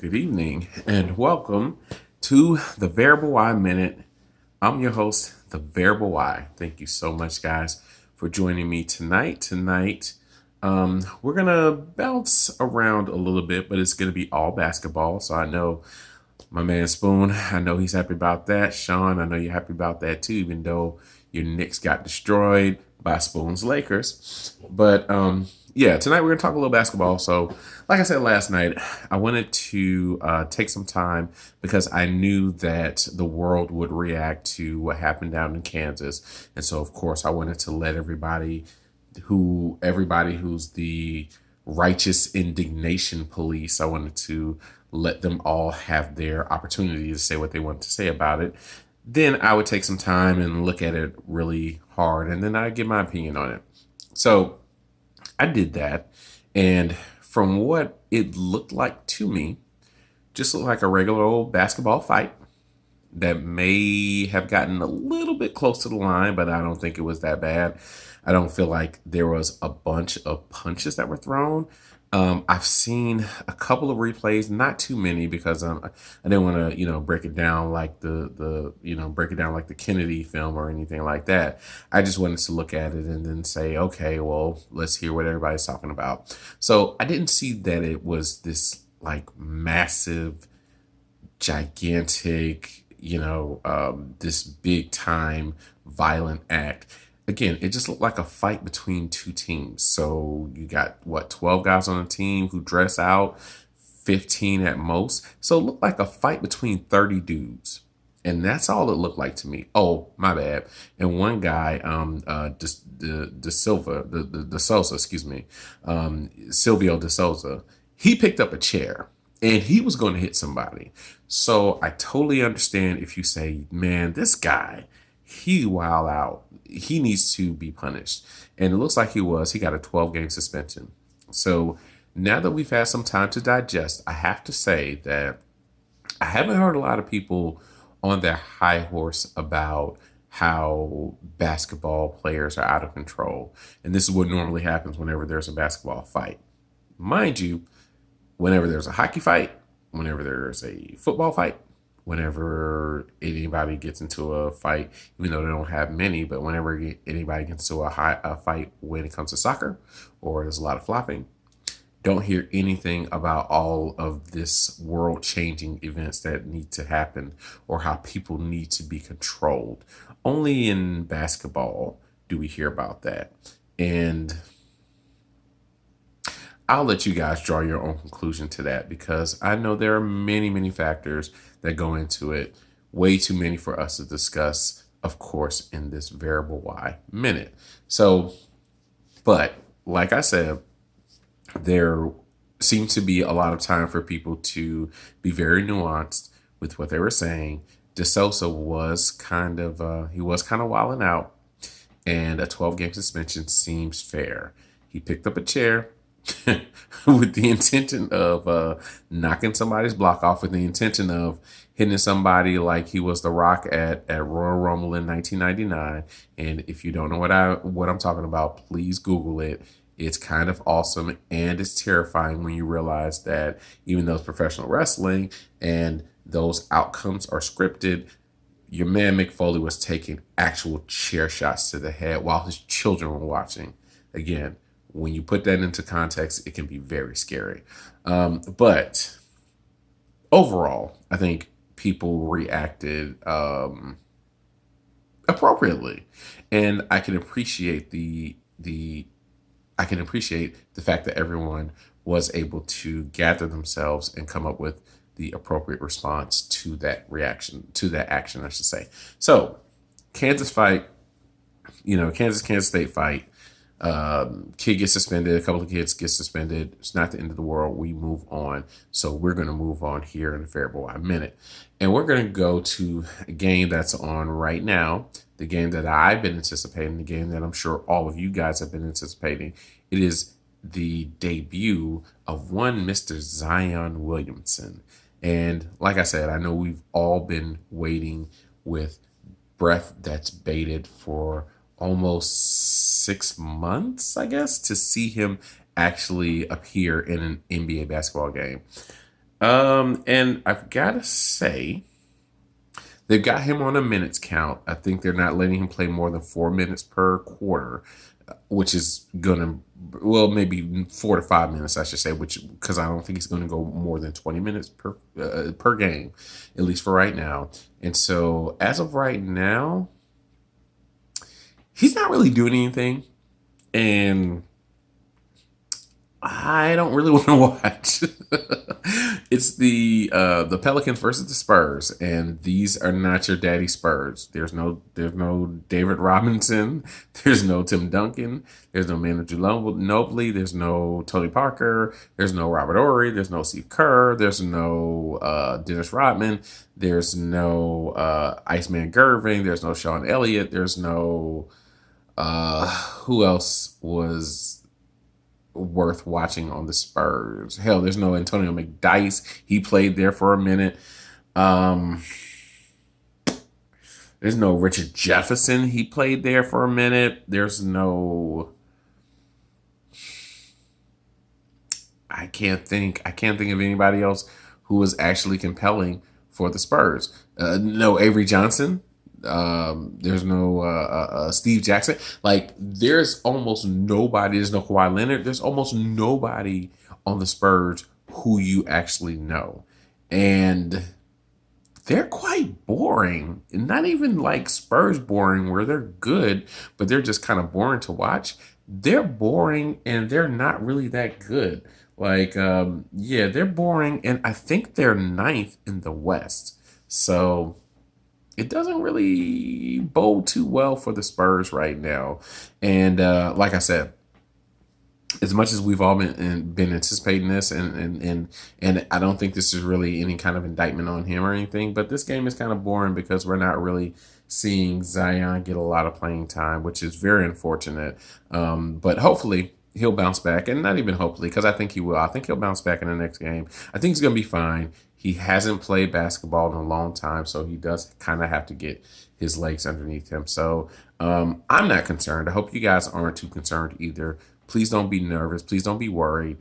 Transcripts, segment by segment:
Good evening, and welcome to the Variable Y Minute. I'm your host, the Variable Y. Thank you so much, guys, for joining me tonight. We're gonna bounce around a little bit, but it's gonna be all basketball. So I know my man Spoon, I know he's happy about that. Sean, I know you're happy about that too, even though your Knicks got destroyed by Spoon's Lakers. But yeah, tonight we're gonna talk a little basketball. So, like I said last night, I wanted to take some time because I knew that the world would react to what happened down in Kansas, and so of course I wanted to let everybody who's the righteous indignation police, I wanted to let them all have their opportunity to say what they wanted to say about it. Then I would take some time and look at it really hard, and then I'd give my opinion on it. So I did that, and from what it looked like to me, just looked like a regular old basketball fight that may have gotten a little bit close to the line, but I don't think it was that bad. I don't feel like there was a bunch of punches that were thrown. I've seen a couple of replays, not too many, because I didn't want to, break it down like break it down like the Kennedy film or anything like that. I just wanted to look at it and then say, okay, well, let's hear what everybody's talking about. So I didn't see that it was this like massive, gigantic, this big time violent act. Again, it just looked like a fight between two teams. So you got 12 guys on a team who dress out, 15 at most. So it looked like a fight between 30 dudes. And that's all it looked like to me. Oh, my bad. And one guy, De Souza, excuse me, Silvio De Souza, he picked up a chair and he was going to hit somebody. So I totally understand if you say, man, this guy, he wild out. He needs to be punished. And it looks like he was. He got a 12-game suspension. So now that we've had some time to digest, I have to say that I haven't heard a lot of people on their high horse about how basketball players are out of control. And this is what normally happens whenever there's a basketball fight. Mind you, whenever there's a hockey fight, whenever there's a football fight, whenever anybody gets into a fight, even though they don't have many, but whenever anybody gets into a fight when it comes to soccer or there's a lot of flopping, don't hear anything about all of this world-changing events that need to happen or how people need to be controlled. Only in basketball do we hear about that. And I'll let you guys draw your own conclusion to that because I know there are many, many factors that go into it. Way too many for us to discuss, of course, in this Variable Y minute. So, but like I said, there seems to be a lot of time for people to be very nuanced with what they were saying. De Sousa was kind of wilding out, and a 12-game suspension seems fair. He picked up a chair with the intention of knocking somebody's block off, with the intention of hitting somebody like he was The Rock at Royal Rumble in 1999. And if you don't know what I'm talking about, please Google it. It's kind of awesome, and it's terrifying when you realize that even though it's professional wrestling and those outcomes are scripted, your man Mick Foley was taking actual chair shots to the head while his children were watching. Again, when you put that into context, it can be very scary. But overall, I think people reacted appropriately, and I can appreciate the fact that everyone was able to gather themselves and come up with the appropriate response to that action, I should say. So, Kansas State fight. Kid gets suspended. A couple of kids get suspended. It's not the end of the world. We move on. So we're going to move on here in a Variable Y minute. And we're going to go to a game that's on right now. The game that I've been anticipating. The game that I'm sure all of you guys have been anticipating. It is the debut of one Mr. Zion Williamson. And like I said, I know we've all been waiting with breath that's bated for almost 6 months, I guess, to see him actually appear in an NBA basketball game. And I've got to say, they've got him on a minutes count. I think they're not letting him play more than 4 minutes per quarter, which is gonna, well, maybe 4 to 5 minutes, I should say, which, because I don't think he's going to go more than 20 minutes per game, at least for right now. And so, as of right now, he's not really doing anything, and I don't really want to watch. It's the Pelicans versus the Spurs, and these are not your daddy Spurs. There's no David Robinson, there's no Tim Duncan, there's no Manu Ginobili, there's no Tony Parker, there's no Robert Horry, there's no Steve Kerr, there's no Dennis Rodman, there's no Iceman Gerving, there's no Sean Elliott, there's no who else was worth watching on the Spurs. Hell, there's no Antonio McDyess. He played there for a minute. There's no Richard Jefferson. He played there for a minute. There's no. I can't think of anybody else who was actually compelling for the Spurs. No Avery Johnson. There's no Steve Jackson. Like, there's almost nobody. There's no Kawhi Leonard. There's almost nobody on the Spurs who you actually know, and they're quite boring. Not even like Spurs boring, where they're good, but they're just kind of boring to watch. They're boring, and they're not really that good. Like, yeah, they're boring, and I think they're ninth in the West. So it doesn't really bode too well for the Spurs right now. And like I said, as much as we've all been anticipating this, and I don't think this is really any kind of indictment on him or anything, but this game is kind of boring because we're not really seeing Zion get a lot of playing time, which is very unfortunate. But hopefully he'll bounce back, and not even hopefully, because I think he will. I think he'll bounce back in the next game. I think he's going to be fine. He hasn't played basketball in a long time, so he does kind of have to get his legs underneath him. So I'm not concerned. I hope you guys aren't too concerned either. Please don't be nervous. Please don't be worried.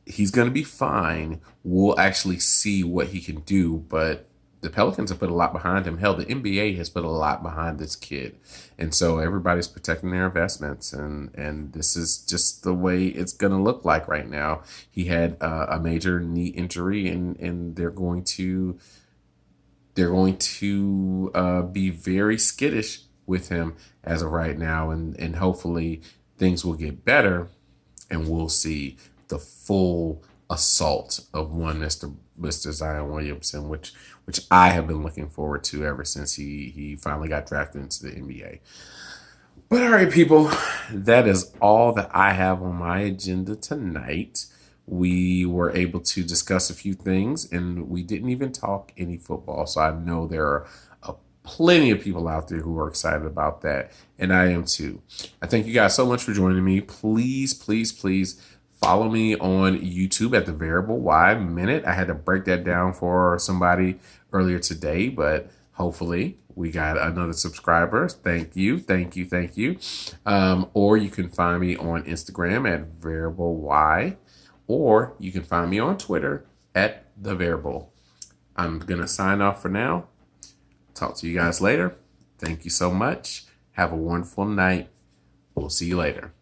He's going to be fine. We'll actually see what he can do, but the Pelicans have put a lot behind him. Hell, the NBA has put a lot behind this kid. And so everybody's protecting their investments. And this is just the way it's going to look like right now. He had a major knee injury, and they're going to be very skittish with him as of right now. And hopefully things will get better, and we'll see the full assault of one Mr. Zion Williamson, which I have been looking forward to ever since he finally got drafted into the NBA. But all right, people, that is all that I have on my agenda tonight. We were able to discuss a few things, and we didn't even talk any football. So I know there are plenty of people out there who are excited about that, and I am too. I thank you guys so much for joining me. Please, please, please follow me on YouTube at the Variable Y Minute. I had to break that down for somebody earlier today, but hopefully we got another subscriber. Thank you, thank you, thank you. Or you can find me on Instagram at Variable Y, or you can find me on Twitter at The Variable. I'm going to sign off for now. Talk to you guys later. Thank you so much. Have a wonderful night. We'll see you later.